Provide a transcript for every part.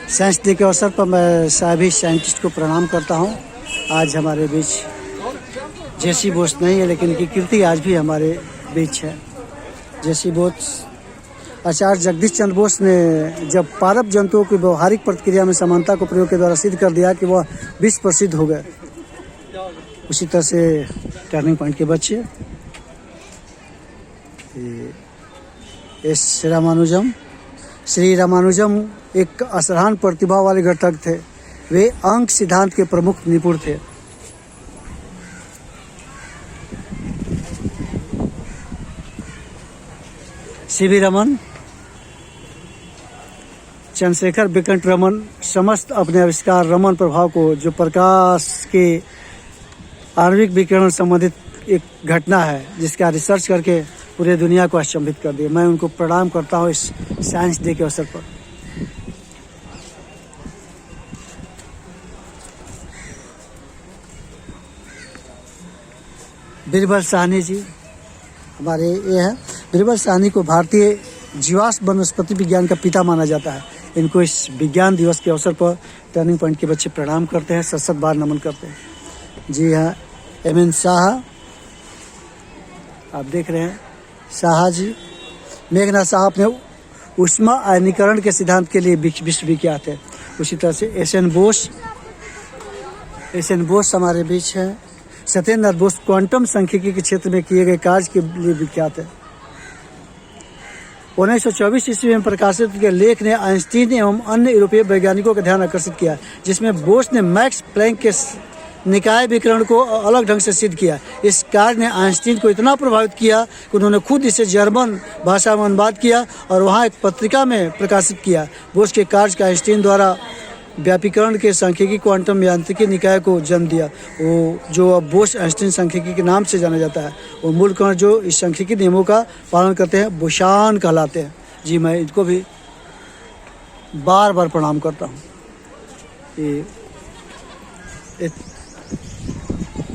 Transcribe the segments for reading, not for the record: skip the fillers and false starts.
Science day के अवसर पर मैं सभी साइंटिस्ट को प्रणाम करता हूं। आज हमारे बीच जेसी बोस नहीं है, लेकिन इनकी कीर्ति आज भी हमारे बीच है। जेसी बोस आचार्य जगदीश चंद्र बोस ने जब पारब जंतुओं की व्यवहारिक प्रतिक्रिया में समानता को प्रयोग के द्वारा सिद्ध कर दिया कि वह विश्व प्रसिद्ध हो गए, उसी तरह से टर्निंग पॉइंट के बच्चे श्री रामानुजम एक असाधारण प्रतिभा वाले घटक थे। वे अंक सिद्धांत के प्रमुख निपुण थे। सीवी रमन, चंद्रशेखर वेंकट रमन समस्त अपने आविष्कार रमन प्रभाव को, जो प्रकाश के आणविक विकिरण संबंधित एक घटना है जिसका रिसर्च करके पूरे दुनिया को अचंभित कर दिया। मैं उनको प्रणाम करता हूँ इस साइंस डे के अवसर पर। बीरबल साहनी जी हमारे ये हैं। बीरबल साहनी को भारतीय जीवाश्म वनस्पति विज्ञान का पिता माना जाता है। इनको इस विज्ञान दिवस के अवसर पर टर्निंग पॉइंट के बच्चे प्रणाम करते हैं, सत बार नमन करते हैं। जी हाँ, एम.एन. शाह आप देख रहे हैं, शाह जी। मेघनाथ शाह अपने ऊष्मा आयनीकरण के सिद्धांत के लिए विश्वविख्यात है। उसी तरह से एस.एन. बोस हमारे बीच हैं। सत्येंद्र बोस क्वांटम सांख्यिकी के क्षेत्र में किए गए कार्य के लिए विख्यात है। 1924 ईस्वी में प्रकाशित के लेख ने आइंस्टीन एवं अन्य यूरोपीय वैज्ञानिकों का ध्यान आकर्षित किया, जिसमें बोस ने मैक्स प्लैंक के निकाय विकिरण को अलग ढंग से सिद्ध किया। इस कार्य ने आइंस्टीन को इतना प्रभावित किया कि उन्होंने खुद इसे जर्मन भाषा में अनुवाद किया और वहाँ एक पत्रिका में प्रकाशित किया। बोस के कार्य का आइंस्टीन द्वारा व्यापीकरण के सांख्यिकी क्वांटम यांत्रिकी निकाय को जन्म दिया, वो जो अब बोस आइंस्टीन सांख्यिकी के नाम से जाना जाता है। वो मूल कण जो इस सांख्यिकी नियमों का पालन करते हैं बोसान कहलाते हैं। जी मैं इनको भी बार बार प्रणाम करता हूँ।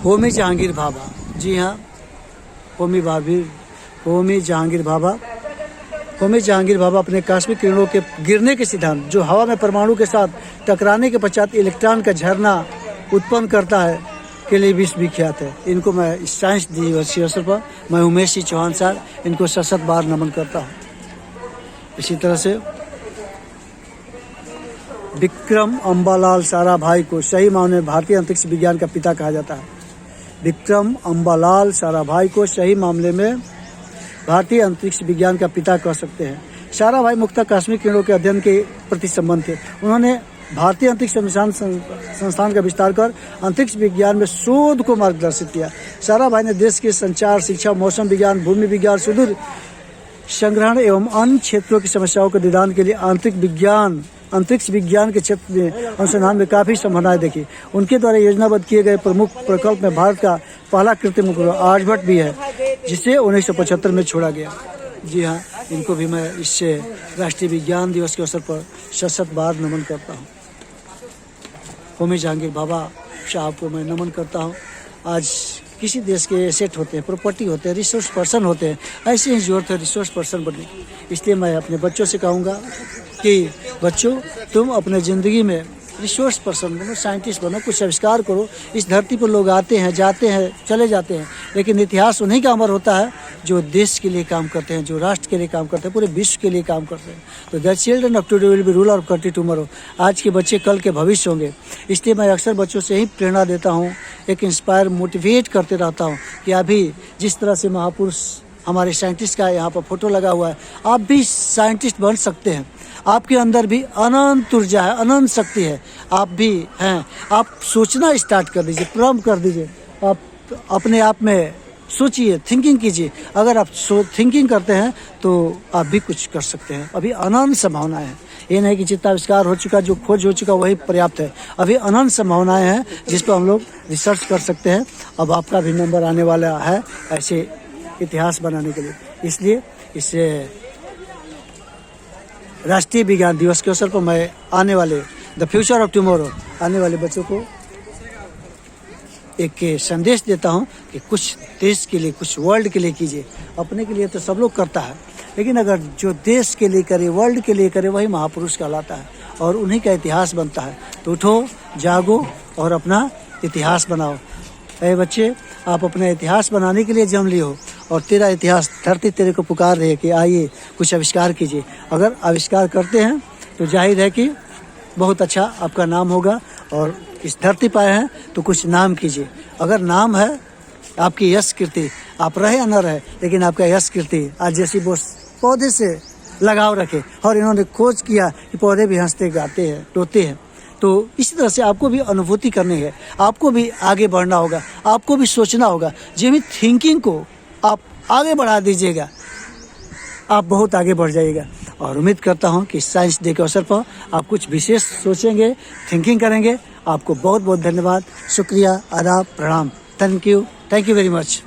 होमी जहांगीर भाभा, जी हाँ, होमी जहांगीर भाभा अपने कॉस्मिक किरणों के गिरने के सिद्धांत, जो हवा में परमाणु के साथ टकराने के पश्चात इलेक्ट्रॉन का झरना उत्पन्न करता है, के लिए विश्वविख्यात है। इनको मैं इस साइंस दिवस के अवसर पर मैं उमेश सिंह चौहान साहब इनको सत बार नमन करता हूँ। इसी तरह से विक्रम अम्बालाल साराभाई को सही मायने में भारतीय अंतरिक्ष विज्ञान का पिता कहा जाता है। विक्रम अम्बालाल साराभाई को सही मामले में भारतीय अंतरिक्ष विज्ञान का पिता कह सकते हैं। साराभाई मुख्यतः कॉस्मिक किरणों के अध्ययन के प्रति संबंध थे। उन्होंने भारतीय अंतरिक्ष अनुसंधान संस्थान का विस्तार कर अंतरिक्ष विज्ञान में शोध को मार्गदर्शित किया। साराभाई ने देश के संचार, शिक्षा, मौसम विज्ञान, भूमि विज्ञान, सुदूर संग्रहण एवं अन्य क्षेत्रों की समस्याओं के निदान के लिए अंतरिक्ष विज्ञान के क्षेत्र में अनुसंधान में काफ़ी संभावनाएं देखी। उनके द्वारा योजनाबद्ध किए गए प्रमुख प्रकल्प में भारत का पहला कृत्रिम उपग्रह आर्यभट्ट भी है, जिसे 1975 में छोड़ा गया। जी हाँ, इनको भी मैं इससे राष्ट्रीय विज्ञान दिवस के अवसर पर सत बार नमन करता हूँ। होमी जहांगीर भाभा साहब को मैं नमन करता हूँ। आज किसी देश के एसेट होते हैं, प्रॉपर्टी होते हैं, रिसोर्स पर्सन होते हैं, ऐसे ही जरूरत है रिसोर्स पर्सन बनने की। इसलिए मैं अपने बच्चों से कहूँगा कि बच्चों, तुम अपने ज़िंदगी में रिसोर्स पर्सन बनो, साइंटिस्ट बनो, कुछ आविष्कार करो। इस धरती पर लोग आते हैं, जाते हैं, चले जाते हैं, लेकिन इतिहास उन्हीं का अमर होता है जो देश के लिए काम करते हैं, जो राष्ट्र के लिए काम करते हैं, पूरे विश्व के लिए काम करते हैं। तो the children of today will be ruler of country tomorrow. आज के बच्चे कल के भविष्य होंगे। इसलिए मैं अक्सर बच्चों से ही प्रेरणा देता हूँ, एक इंस्पायर, मोटिवेट करते रहता हूँ कि अभी जिस तरह से महापुरुष हमारे साइंटिस्ट का यहाँ पर फोटो लगा हुआ है, आप भी साइंटिस्ट बन सकते हैं। आपके अंदर भी अनंत ऊर्जा है, अनंत शक्ति है, आप भी हैं। आप सोचना स्टार्ट कर दीजिए, प्रारंभ कर दीजिए। आप अपने आप में सोचिए, थिंकिंग कीजिए। अगर आप थिंकिंग करते हैं तो आप भी कुछ कर सकते हैं। अभी अनंत संभावनाएं हैं। ये नहीं कि जितना आविष्कार हो चुका, जो खोज हो चुका वही पर्याप्त है। अभी अनंत संभावनाएं हैं जिस पर हम लोग रिसर्च कर सकते हैं। अब आपका भी नंबर आने वाला है ऐसे इतिहास बनाने के लिए। इसलिए इसे राष्ट्रीय विज्ञान दिवस के अवसर पर मैं आने वाले द फ्यूचर ऑफ टुमारो आने वाले बच्चों को एक संदेश देता हूं कि कुछ देश के लिए, कुछ वर्ल्ड के लिए कीजिए। अपने के लिए तो सब लोग करता है, लेकिन अगर जो देश के लिए करे, वर्ल्ड के लिए करे, वही महापुरुष कहलाता है। और उन्हीं का इतिहास बनता है। तो उठो, जागो और अपना इतिहास बनाओ। अरे बच्चे, आप अपना इतिहास बनाने के लिए जन्म लिए हो और तेरा इतिहास, धरती तेरे को पुकार रही है कि आइए कुछ आविष्कार कीजिए। अगर आविष्कार करते हैं तो जाहिर है कि बहुत अच्छा आपका नाम होगा, और इस धरती पर हैं तो कुछ नाम कीजिए। अगर नाम है आपकी यश कीर्ति, आप रहे या न रहे, लेकिन आपका यश कीर्ति आज जैसी वो पौधे से लगाव रखे, और इन्होंने खोज किया कि पौधे भी हंसते गाते हैं, रोते हैं। तो इसी तरह से आपको भी अनुभूति करनी है, आपको भी आगे बढ़ना होगा, आपको भी सोचना होगा। जिस थिंकिंग को आप आगे बढ़ा दीजिएगा, आप बहुत आगे बढ़ जाइएगा। और उम्मीद करता हूं कि साइंस डे के अवसर पर आप कुछ विशेष सोचेंगे, थिंकिंग करेंगे। आपको बहुत बहुत धन्यवाद, शुक्रिया, आदाब, प्रणाम। Thank you very much.